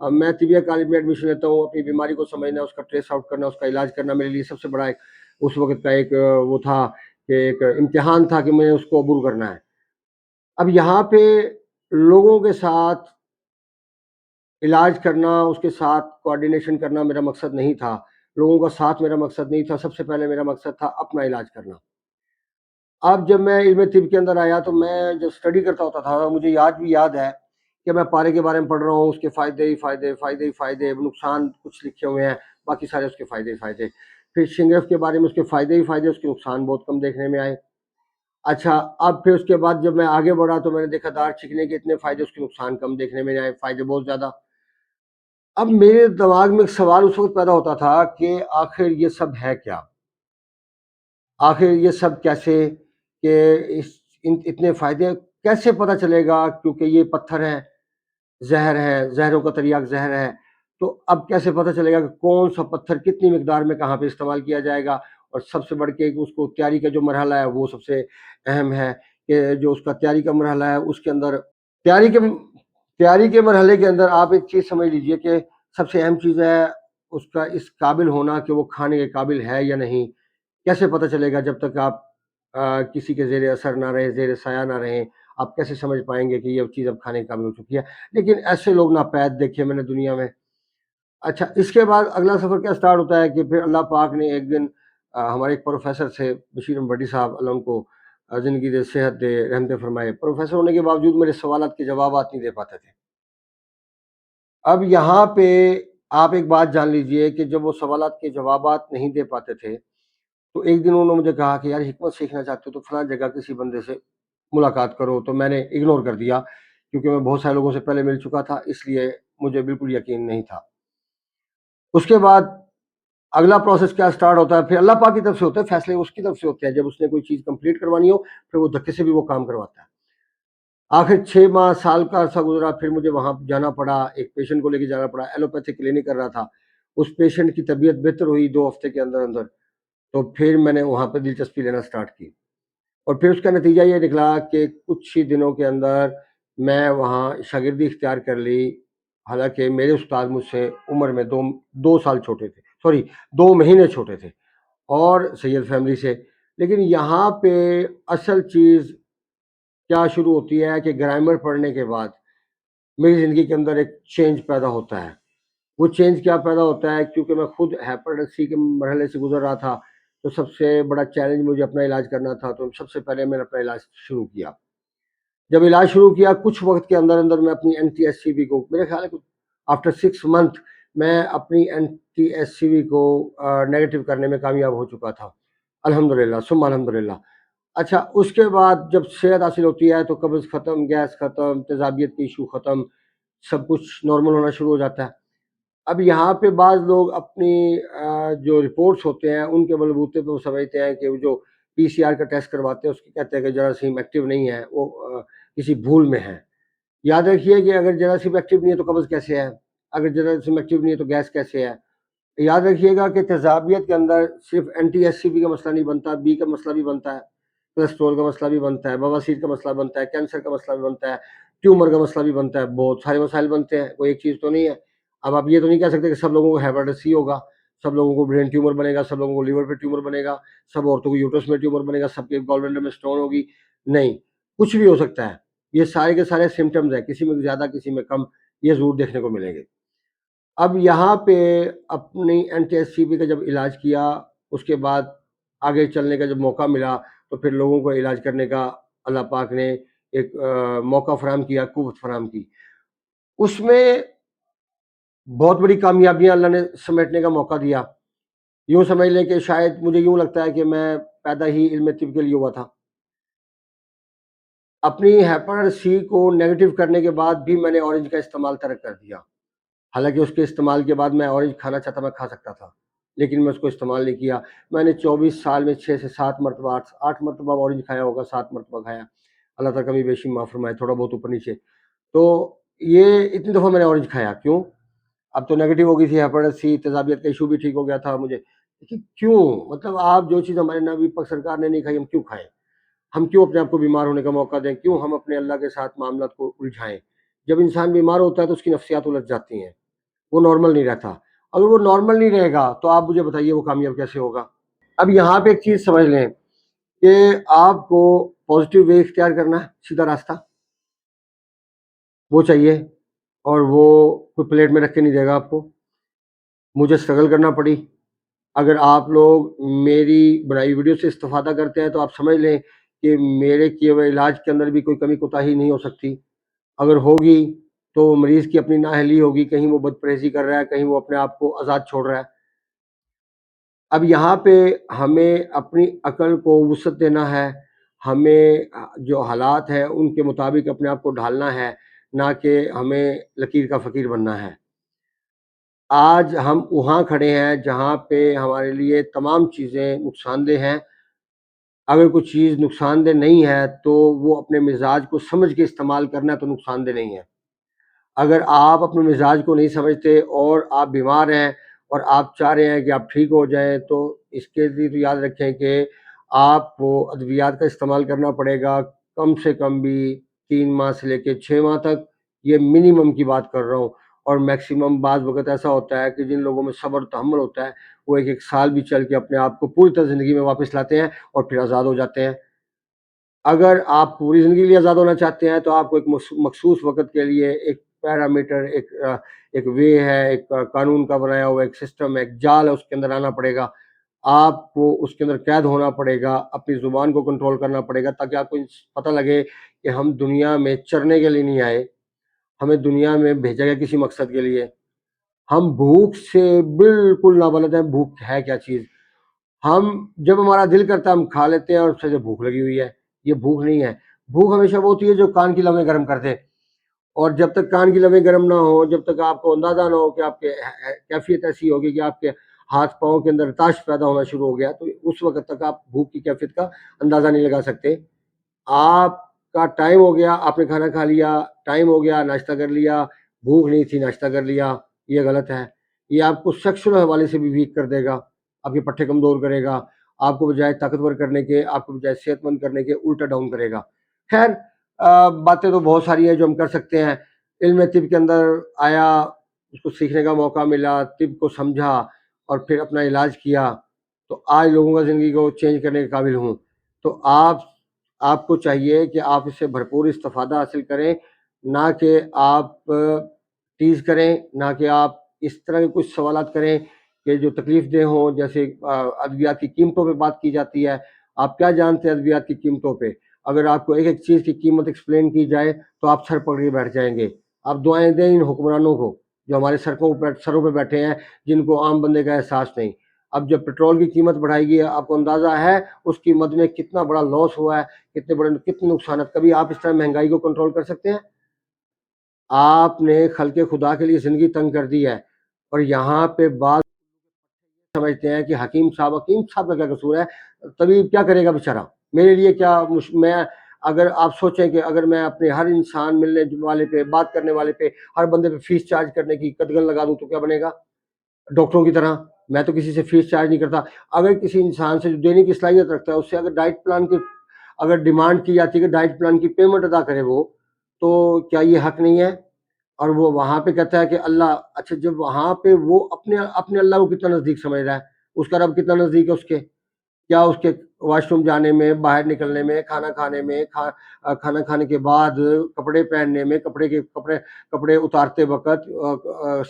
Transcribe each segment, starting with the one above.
میں طبیہ کالج میں ایڈمیشن لیتا ہوں، اپنی بیماری کو سمجھنا، اس کا ٹریس آؤٹ کرنا، اس کا علاج کرنا میرے لیے سب سے بڑا ایک اس وقت کا ایک وہ تھا کہ ایک امتحان تھا کہ میں اس کو عبور کرنا ہے۔ اب یہاں پہ لوگوں کے ساتھ علاج کرنا، اس کے ساتھ کوآرڈینیشن کرنا میرا مقصد نہیں تھا، لوگوں کا ساتھ میرا مقصد نہیں تھا، سب سے پہلے میرا مقصد تھا اپنا علاج کرنا۔ اب جب میں علم طب کے اندر آیا تو میں جب اسٹڈی کرتا ہوتا تھا، مجھے یاد ہے کہ میں پارے کے بارے میں پڑھ رہا ہوں، اس کے فائدے ہی فائدے، فائدے ہی فائدے، نقصان کچھ لکھے ہوئے ہیں، باقی سارے اس کے فائدے ہی فائدے۔ پھر شنگرف کے بارے میں اس کے فائدے ہی فائدے، اس کے نقصان بہت کم دیکھنے میں آئے۔ اچھا، اب پھر اس کے بعد جب میں آگے بڑھا تو میں نے دیکھا دار چکنے کے اتنے فائدے، اس کے نقصان کم دیکھنے میں آئے، فائدے بہت زیادہ۔ اب میرے دماغ میں ایک سوال اس وقت پیدا ہوتا تھا کہ آخر یہ سب ہے کیا؟ آخر یہ سب کیسے کہ اتنے فائدے کیسے پتہ چلے گا؟ کیونکہ یہ پتھر ہے، زہر ہے، زہروں کا تریاک زہر ہے، تو اب کیسے پتہ چلے گا کہ کون سا پتھر کتنی مقدار میں کہاں پہ استعمال کیا جائے گا؟ اور سب سے بڑھ کے اس کو تیاری کا جو مرحلہ ہے وہ سب سے اہم ہے کہ جو اس کا تیاری کا مرحلہ ہے اس کے اندر تیاری کے مرحلے کے اندر آپ ایک چیز سمجھ لیجئے کہ سب سے اہم چیز ہے اس کا اس قابل ہونا کہ وہ کھانے کے قابل ہے یا نہیں۔ کیسے پتہ چلے گا؟ جب تک آپ کسی کے زیر اثر نہ رہیں، زیر سایہ نہ رہیں، آپ کیسے سمجھ پائیں گے کہ یہ چیز اب کھانے کے قابل ہو چکی ہے؟ لیکن ایسے لوگ ناپید دیکھے میں نے دنیا میں۔ اچھا، اس کے بعد اگلا سفر کیا سٹارٹ ہوتا ہے کہ پھر اللہ پاک نے ایک دن ہمارے ایک پروفیسر تھے بشیر احمد بٹی صاحب، اللہ ان کو زندگی دے، صحت دے، رحمت فرمائے، پروفیسر ہونے کے باوجود میرے سوالات کے جوابات نہیں دے پاتے تھے۔ اب یہاں پہ آپ ایک بات جان لیجئے کہ جب وہ سوالات کے جوابات نہیں دے پاتے تھے تو ایک دن انہوں نے مجھے کہا کہ یار حکمت سیکھنا چاہتے ہو تو فلاں جگہ کسی بندے سے ملاقات کرو، تو میں نے اگنور کر دیا کیونکہ میں بہت سارے لوگوں سے پہلے مل چکا تھا، اس لیے مجھے بالکل یقین نہیں تھا۔ اس کے بعد اگلا پروسیس کیا سٹارٹ ہوتا ہے؟ پھر اللہ پاک کی طرف سے ہوتا ہے، فیصلے اس کی طرف سے ہوتے ہیں، جب اس نے کوئی چیز کمپلیٹ کروانی ہو پھر وہ دھکے سے بھی وہ کام کرواتا ہے۔ آخر 6 ماہ سال کا عرصہ گزرا، پھر مجھے وہاں جانا پڑا، ایک پیشنٹ کو لے کے جانا پڑا، ایلوپیتھی کلینک کر رہا تھا، اس پیشنٹ کی طبیعت بہتر ہوئی 2 ہفتے کے اندر اندر، تو پھر میں نے وہاں پہ دلچسپی لینا سٹارٹ کی، اور پھر اس کا نتیجہ یہ نکلا کہ کچھ ہی دنوں کے اندر میں وہاں شاگردی اختیار کر لی، حالانکہ میرے استاد مجھ سے عمر میں 2 سال چھوٹے تھے، 2 مہینے چھوٹے تھے، اور سید فیملی سے۔ لیکن یہاں پہ اصل چیز کیا شروع ہوتی ہے کہ گرامر پڑھنے کے بعد میری زندگی کے اندر ایک چینج پیدا ہوتا ہے۔ وہ چینج کیا پیدا ہوتا ہے؟ کیونکہ میں خود ہیپیٹائٹس سی کے مرحلے سے گزر رہا تھا، تو سب سے بڑا چیلنج مجھے اپنا علاج کرنا تھا، تو سب سے پہلے میں نے اپنا علاج شروع کیا۔ جب علاج شروع کیا کچھ وقت کے اندر اندر میں اپنی N T S C B کو، میرے خیال ہے آفٹر 6 منتھ میں اپنی N T S C B کو نیگیٹو کرنے میں کامیاب ہو چکا تھا، الحمدللہ ثم الحمدللہ۔ اچھا، اس کے بعد جب صحت حاصل ہوتی ہے تو قبض ختم، گیس ختم، تیزابیت کی ایشو ختم، سب کچھ نارمل ہونا شروع ہو جاتا ہے۔ اب یہاں پہ بعض لوگ اپنی جو رپورٹس ہوتے ہیں ان کے بلبوتے پہ وہ سمجھتے ہیں کہ وہ جو پی سی آر کا ٹیسٹ کرواتے ہیں اس کی کہتے ہیں کہ جراثیم ایکٹیو نہیں ہے، وہ کسی بھول میں ہے۔ یاد رکھیے کہ اگر جراثیم ایکٹیو نہیں ہے تو قبض کیسے ہے؟ اگر جراثیم ایکٹیو نہیں ہے تو گیس کیسے ہے؟ یاد رکھیے گا کہ تیزابیت کے اندر صرف N T S C B کا مسئلہ نہیں بنتا، بی کا مسئلہ بھی بنتا ہے، کولیسٹرول کا مسئلہ بھی بنتا ہے، بواسیر کا مسئلہ بنتا ہے، کینسر کا مسئلہ بھی بنتا ہے، ٹیومر کا مسئلہ بھی بنتا ہے، بہت سارے مسائل بنتے ہیں، کوئی ایک چیز تو نہیں ہے۔ اب آپ یہ تو نہیں کہہ سکتے کہ سب لوگوں کو ہیپیٹائٹس سی ہوگا، سب لوگوں کو برین ٹیومر بنے گا، سب لوگوں کو لیور پہ ٹیومر بنے گا، سب عورتوں کو یوٹرس میں ٹیومر بنے گا، سب کے گال بلیڈر میں اسٹون ہوگی، نہیں، کچھ بھی ہو سکتا ہے۔ یہ سارے کے سارے سمٹمز ہیں، کسی میں زیادہ کسی میں کم، یہ ضرور دیکھنے کو ملیں گے۔ اب یہاں پہ اپنی N T S C B کا جب علاج کیا، اس کے بعد آگے چلنے کا جب موقع ملا تو پھر لوگوں کو علاج کرنے کا اللہ پاک نے ایک موقع فراہم کیا، قوت فراہم کی، اس میں بہت بڑی کامیابیاں اللہ نے سمیٹنے کا موقع دیا۔ یوں سمجھ لیں کہ شاید مجھے یوں لگتا ہے کہ میں پیدا ہی علم طب کے لیے ہوا تھا۔ اپنی ہیپیٹائٹس سی کو نیگیٹو کرنے کے بعد بھی میں نے اورنج کا استعمال ترک کر دیا، حالانکہ اس کے استعمال کے بعد میں اورنج کھانا چاہتا، میں کھا سکتا تھا، لیکن میں اس کو استعمال نہیں کیا۔ میں نے 24 سال میں 6 سے 7 مرتبہ 8 مرتبہ اورنج کھایا ہوگا، 7 مرتبہ کھایا، اللہ تعالیٰ کمی بیشی معاف فرمائے، تھوڑا بہت اوپر نیچے۔ تو یہ اتنی دفعہ میں نے اورنج کھایا، کیوں؟ اب تو نیگیٹو ہو گئی تھی ہیپیٹائٹس سی، تیزابیت کا ایشو بھی ٹھیک ہو گیا تھا مجھے، لیکن کیوں؟ مطلب آپ جو چیز ہمارے نبی پاک سرکار نے نہیں کھائی ہم کیوں کھائیں؟ ہم کیوں اپنے آپ کو بیمار ہونے کا موقع دیں؟ کیوں ہم اپنے اللہ کے ساتھ معاملات کو الجھائیں؟ جب انسان بیمار ہوتا ہے تو اس کی نفسیات الجھ جاتی ہیں، وہ نارمل نہیں رہتا. اگر وہ نارمل نہیں رہے گا تو آپ مجھے بتائیے وہ کامیاب کیسے ہوگا. اب یہاں پہ ایک چیز سمجھ لیں کہ آپ کو پازیٹیو وے اختیار کرنا ہے, سیدھا راستہ وہ چاہیے, اور وہ کوئی پلیٹ میں رکھ کے نہیں دے گا آپ کو. مجھے اسٹرگل کرنا پڑی. اگر آپ لوگ میری بنائی ویڈیو سے استفادہ کرتے ہیں تو آپ سمجھ لیں کہ میرے کیے ہوئے علاج کے اندر بھی کوئی کمی کوتاہی نہیں ہو سکتی. اگر ہوگی تو مریض کی اپنی نااہلی ہوگی, کہیں وہ بد پرہیزی کر رہا ہے, کہیں وہ اپنے آپ کو آزاد چھوڑ رہا ہے. اب یہاں پہ ہمیں اپنی عقل کو وسعت دینا ہے, ہمیں جو حالات ہیں ان کے مطابق اپنے آپ کو ڈھالنا ہے, نہ کہ ہمیں لکیر کا فقیر بننا ہے. آج ہم وہاں کھڑے ہیں جہاں پہ ہمارے لیے تمام چیزیں نقصان دہ ہیں. اگر کوئی چیز نقصان دہ نہیں ہے تو وہ اپنے مزاج کو سمجھ کے استعمال کرنا تو نقصان دہ نہیں ہے. اگر آپ اپنے مزاج کو نہیں سمجھتے اور آپ بیمار ہیں اور آپ چاہ رہے ہیں کہ آپ ٹھیک ہو جائیں, تو اس کے لیے تو یاد رکھیں کہ آپ کو ادویات کا استعمال کرنا پڑے گا, کم سے کم بھی 3 ماہ سے لے کے 6 ماہ تک. یہ منیمم کی بات کر رہا ہوں. اور میکسیمم بعض وقت ایسا ہوتا ہے کہ جن لوگوں میں صبر و تحمل ہوتا ہے وہ 1 سال بھی چل کے اپنے آپ کو پوری طرح زندگی میں واپس لاتے ہیں اور پھر آزاد ہو جاتے ہیں. اگر آپ پوری زندگی کے لیے آزاد ہونا چاہتے ہیں تو آپ کو ایک مخصوص وقت کے لیے ایک پیرامیٹر, ایک وے ہے, ایک قانون کا بنایا ہوا ایک سسٹم ہے, ایک جال ہے, اس کے اندر آنا پڑے گا. آپ کو اس کے اندر قید ہونا پڑے گا, اپنی زبان کو کنٹرول کرنا پڑے گا, تاکہ آپ کو پتہ لگے کہ ہم دنیا میں چرنے کے لیے نہیں آئے, ہمیں دنیا میں بھیجا گیا کسی مقصد کے لیے. ہم بھوک سے بالکل نابلد ہیں. بھوک ہے کیا چیز؟ ہم جب ہمارا دل کرتا ہے ہم کھا لیتے ہیں اور اس سے بھوک لگی ہوئی ہے. یہ بھوک نہیں ہے. بھوک ہمیشہ وہ ہوتی ہے جو کان کی لویں گرم کر دے, اور جب تک کان کی لویں گرم نہ ہو, جب تک آپ کو اندازہ نہ ہو کہ آپ کے کیفیت ایسی ہوگی کہ آپ کے ہاتھ پاؤں کے اندر تاش پیدا ہونا شروع ہو گیا, تو اس وقت تک آپ بھوک کی کیفیت کا اندازہ نہیں لگا سکتے. آپ کا ٹائم ہو گیا, آپ نے کھانا کھا لیا, ٹائم ہو گیا, ناشتہ کر لیا, بھوک نہیں تھی, ناشتہ کر لیا, یہ غلط ہے. یہ آپ کو سیکشل حوالے سے بھی ویک کر دے گا, آپ کے پٹھے کمزور کرے گا, آپ کو بجائے طاقتور کرنے کے, آپ کو بجائے صحت مند کرنے کے الٹا ڈاؤن کرے گا. خیر, باتیں تو بہت ساری ہیں جو ہم کر سکتے ہیں. علم طب کے اندر آیا, اس کو سیکھنے کا موقع ملا, طب کو سمجھا اور پھر اپنا علاج کیا, تو آج لوگوں کا زندگی کو چینج کرنے کے قابل ہوں. تو آپ کو چاہیے کہ آپ اس سے بھرپور استفادہ حاصل کریں, نہ کہ آپ ٹیز کریں, نہ کہ آپ اس طرح کے کچھ سوالات کریں کہ جو تکلیف دہ ہوں. جیسے ادویات کی قیمتوں پہ بات کی جاتی ہے, آپ کیا جانتے ہیں ادویات کی قیمتوں پہ؟ اگر آپ کو ایک چیز کی قیمت ایکسپلین کی جائے تو آپ سر پکڑ کے بیٹھ جائیں گے. آپ دعائیں دیں ان حکمرانوں کو جو ہمارے سروں پہ بیٹھے ہیں, جن کو عام بندے کا احساس نہیں. اب جب پیٹرول کی قیمت بڑھائی گئی, آپ کو اندازہ ہے اس قیمت میں کتنا بڑا لاس ہوا ہے, کتنے نقصانات. کبھی آپ اس طرح مہنگائی کو کنٹرول کر سکتے ہیں؟ آپ نے خلق خدا کے لیے زندگی تنگ کر دی ہے. اور یہاں پہ بات سمجھتے ہیں کہ حکیم صاحب کا کیا قصور ہے, طبیب کیا کرے گا بیچارہ, میرے لیے کیا میں اگر آپ سوچیں کہ اگر میں اپنے ہر انسان ملنے والے پہ, بات کرنے والے پہ, ہر بندے پہ فیس چارج کرنے کی قدغن لگا دوں تو کیا بنے گا؟ ڈاکٹروں کی طرح میں تو کسی سے فیس چارج نہیں کرتا. اگر کسی انسان سے جو دینے کی صلاحیت رکھتا ہے, اس سے اگر ڈائٹ پلان کی اگر ڈیمانڈ کی جاتی ہے کہ ڈائٹ پلان کی پیمنٹ ادا کرے وہ, تو کیا یہ حق نہیں ہے؟ اور وہ وہاں پہ کہتا ہے کہ اللہ, اچھا جب وہاں پہ وہ اپنے اللہ کو کتنا نزدیک سمجھ رہا ہے, اس کا رب کتنا نزدیک ہے اس کے, کیا اس کے واش روم جانے میں, باہر نکلنے میں, کھانا کھانے میں, کھانا کھانے کے بعد کپڑے پہننے میں, کپڑے اتارتے وقت,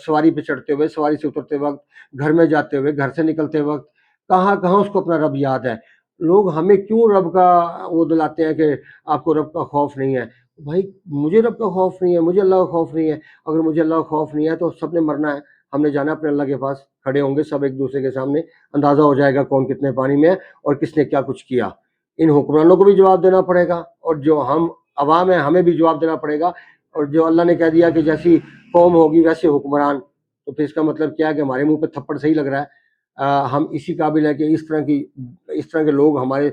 سواری پہ چڑھتے ہوئے, سواری سے اترتے وقت, گھر میں جاتے ہوئے, گھر سے نکلتے وقت, کہاں کہاں اس کو اپنا رب یاد ہے. لوگ ہمیں کیوں رب کا وہ دلاتے ہیں کہ آپ کو رب کا خوف نہیں ہے. بھائی مجھے رب کا خوف نہیں ہے, مجھے اللہ کا خوف نہیں ہے. اگر مجھے اللہ کا خوف نہیں ہے تو سب نے مرنا ہے, ہم نے جانا اپنے اللہ کے پاس, کھڑے ہوں گے سب ایک دوسرے کے سامنے, اندازہ ہو جائے گا کون کتنے پانی میں ہے اور کس نے کیا کچھ کیا. ان حکمرانوں کو بھی جواب دینا پڑے گا, اور جو ہم عوام ہیں ہمیں بھی جواب دینا پڑے گا. اور جو اللہ نے کہہ دیا کہ جیسی قوم ہوگی ویسے حکمران, تو پھر اس کا مطلب کیا ہے کہ ہمارے منہ پہ تھپڑ صحیح لگ رہا ہے. ہم اسی قابل ہیں کہ اس طرح کے لوگ ہمارے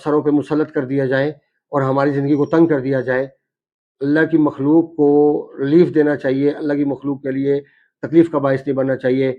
سروں پہ مسلط کر دیا جائیں اور ہماری زندگی کو تنگ کر دیا جائے. اللہ کی مخلوق کو ریلیف دینا چاہیے, اللہ کی مخلوق کے لیے تکلیف کا باعث نہیں بننا چاہیے.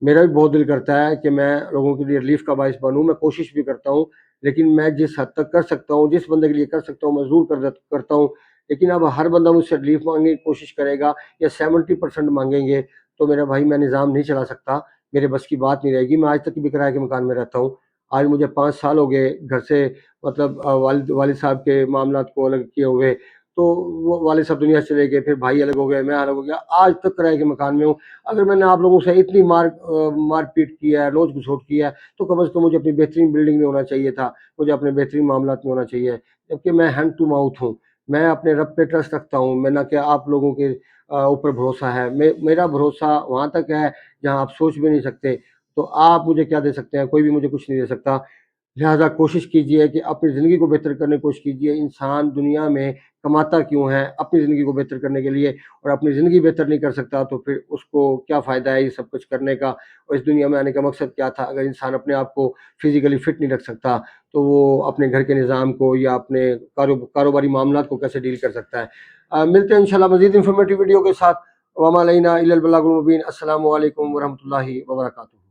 میرا بھی بہت دل کرتا ہے کہ میں لوگوں کے لیے ریلیف کا باعث بنوں, میں کوشش بھی کرتا ہوں, لیکن میں جس حد تک کر سکتا ہوں, جس بندے کے لیے کر سکتا ہوں میں ضرور کرتا ہوں. لیکن اب ہر بندہ مجھ سے ریلیف مانگنے کی کوشش کرے گا یا 70% مانگیں گے تو میرا بھائی میں نظام نہیں چلا سکتا، میرے بس کی بات نہیں رہے گی. میں آج تک بھی کرائے کے مکان میں رہتا ہوں. آج مجھے 5 سال ہو گئے گھر سے مطلب والد صاحب کے معاملات کو الگ کیے ہوئے. تو وہ والد صاحب دنیا سے چلے گئے، پھر بھائی الگ ہو گئے، میں الگ ہو گیا، آج تک کرائے کے مکان میں ہوں. اگر میں نے آپ لوگوں سے اتنی مار پیٹ کی ہے، نوچ گھسوٹ کی ہے، تو کم از کم مجھے اپنی بہترین بلڈنگ میں ہونا چاہیے تھا، مجھے اپنے بہترین معاملات میں ہونا چاہیے. جبکہ میں ہینڈ ٹو ماؤتھ ہوں، میں اپنے رب پہ ٹرسٹ رکھتا ہوں. میں نہ کہ آپ لوگوں کے اوپر بھروسہ ہے، میرا بھروسہ وہاں تک ہے جہاں آپ سوچ بھی نہیں سکتے. تو آپ مجھے کیا دے سکتے ہیں؟ کوئی بھی مجھے کچھ نہیں دے سکتا. لہٰذا کوشش کیجئے کہ اپنی زندگی کو بہتر کرنے کی کوشش کیجئے. انسان دنیا میں کماتا کیوں ہے؟ اپنی زندگی کو بہتر کرنے کے لیے. اور اپنی زندگی بہتر نہیں کر سکتا تو پھر اس کو کیا فائدہ ہے یہ سب کچھ کرنے کا؟ اور اس دنیا میں آنے کا مقصد کیا تھا؟ اگر انسان اپنے آپ کو فزیکلی فٹ نہیں رکھ سکتا تو وہ اپنے گھر کے نظام کو یا اپنے کاروباری معاملات کو کیسے ڈیل کر سکتا ہے؟ ملتے ہیں انشاءاللہ مزید انفارمیٹیو ویڈیو کے ساتھ. وما علینا الا البلاغ المبین. السلام علیکم ورحمۃ اللہ وبرکاتہ.